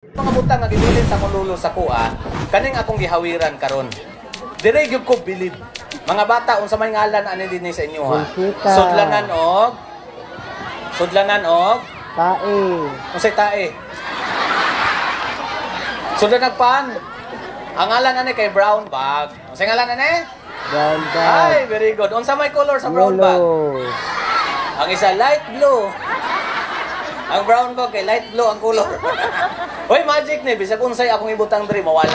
Mga butang nga gibulin sa kululo sa kuha, kaning akong gihawiran karon. Dire gyud ko bilib. Mga bata unsa may ngalan ani dinhi sa inyo ha? Sudlanan og tae. Unsay tae? Sudlanan pan. Ang ngalan ani kay brown bag. Unsay ngalan ani? Brown bag. Ay, very good. Unsa may color sa brown bag? Ang isa light blue. Ang brown bag kay light blue ang color. Hoy, magic ni bisag unsay akong ibutang diri mawala.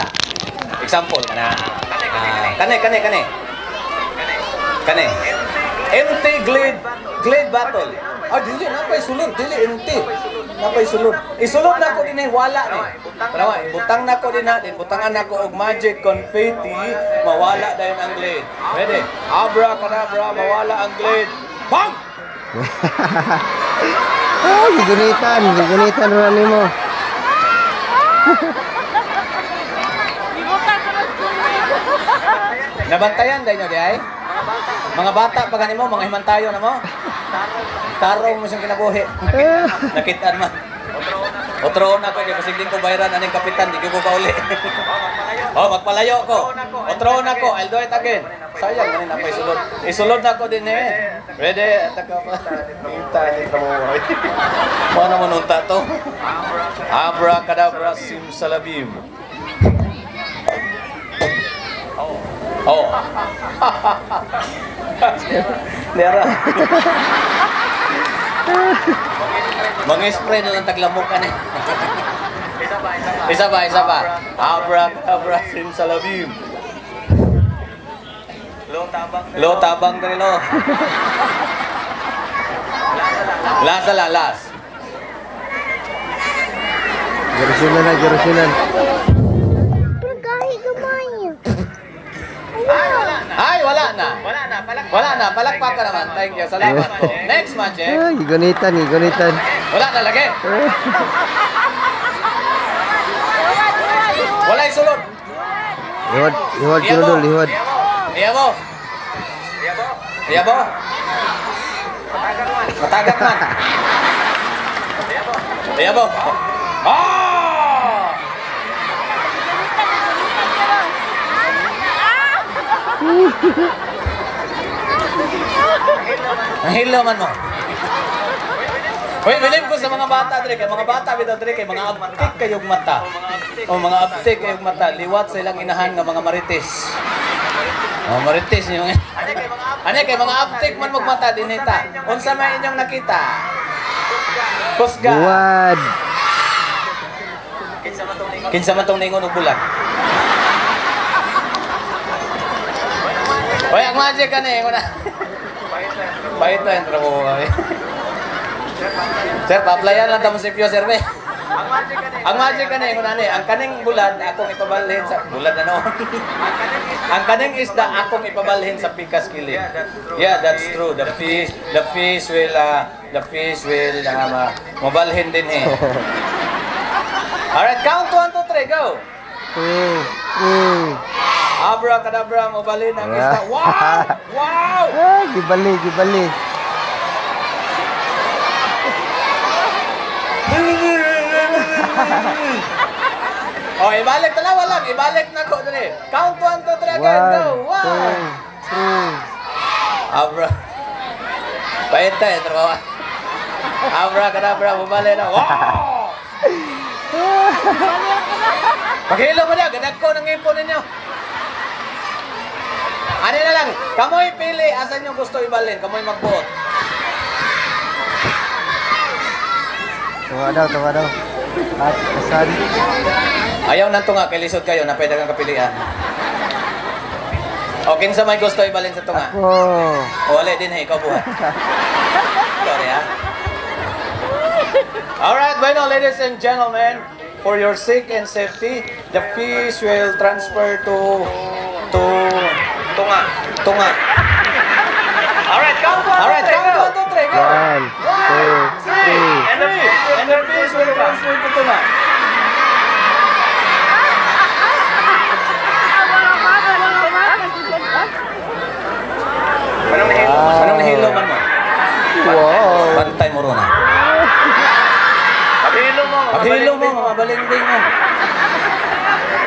Example kana. Kane. Empty glade bottle. Ah, dili napay sulod, dili empty. Napay sulod. Isulod na ko dinhi wala ni. Tara, ibutang na ko din butangan nako og magic confetti, mawala dayon ang glade. Ready? Abracadabra, mawala ang glade. Bang! Oh, gigunitan na nimo. Nabantayan dahil nyo di ay? Mga bata pa ganimo, mga himantayo na mo? Tarong mo siyang kinabuhi. Nakitaan man. Otroon ako, di pasigling ko bayaran aning kapitan, di ko pa uli. Oh, magpalayo ko. Otroon ako, I'll do it again. Sayang, ganin ako isulod. Isulod na ako din eh. Ready? Taka pa. Nunta, nito mo. Mga naman nunta to. Abracadabra simsalabim. Oh. Nera. Mang-spray na lang taglamukan eh. Isa pa. Abracadabra simsalabim. Lo tabang dari lo. Las. Jerusalem. Ay, wala na. Palakpak ka naman. Thank you. Salamat po. Next match eh. Ay, gigunitan. Wala na lagi. Wala isulod. Lihod. Iyabo. Matagak man. Iyabo. Ah! Nahilo man mo. Wait, bilib ko sa mga bata dre kay mga bata bitaw dre kay mga aptik kayog mata. O mga aptik kayog mata, liwat sa ilang inahan nga mga marites. Oh, marites niyo. Ani kay mga aptik man magmata dinita. Unsa may inyong nakita? Kusga. Buwad. Kinsa man tong ningon og bulag. Oy, ang magic kani ko na. Bayit na yung trabaho kami. Sir, pa-applyan lang tamo si Pio, sir. Ang magic kani ko na ni, ang kaning bulad akong ipabalhin sa bulad na noon. Ang kaning isda akong ipabalhin sa pikas kilid. Yeah, that's true. The fish will mabalhin din eh. Alright, count 1, 2, 3, go. Abracadabra, mabalhin ang isda. Wow! Ay, gibali. Oh, ibalik talawa lang. Ibalik na ko dali. Count 1, 2, 3 again. Go. 1, 2, 3. Abra. Pahit tayo, trabawa. Abracadabra, mabalhin na. Wow! Paghilo mo na. Ganag ko ng ipon ninyo. Ano na lang, kamoy pili, asan yung gusto ibalhin? Kamoy magbuot. Tawa daw. At asan? Ayaw nang tunga, kay lisod kayo, na pwede kang kapilian. O, kinsa may gusto ibalhin sa tunga? Ako. O, wala din ikaw buhat. Sorry ha. Alright, bueno, ladies and gentlemen, for your sake and safety, the fish will transfer to tunga. Alright, count 1, 2, 3, go! 1, 2, 3. And the fish will transfer to tunga. Anong nahilo man mo? Wow. Bantay mo ron ha. Paghilo mo, mabalingding mo.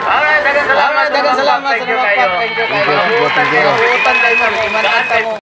Alright, dagang salamat sa mga pat. Thank you kayo. Thank you. Nabutan kayo mo. Imananta mo.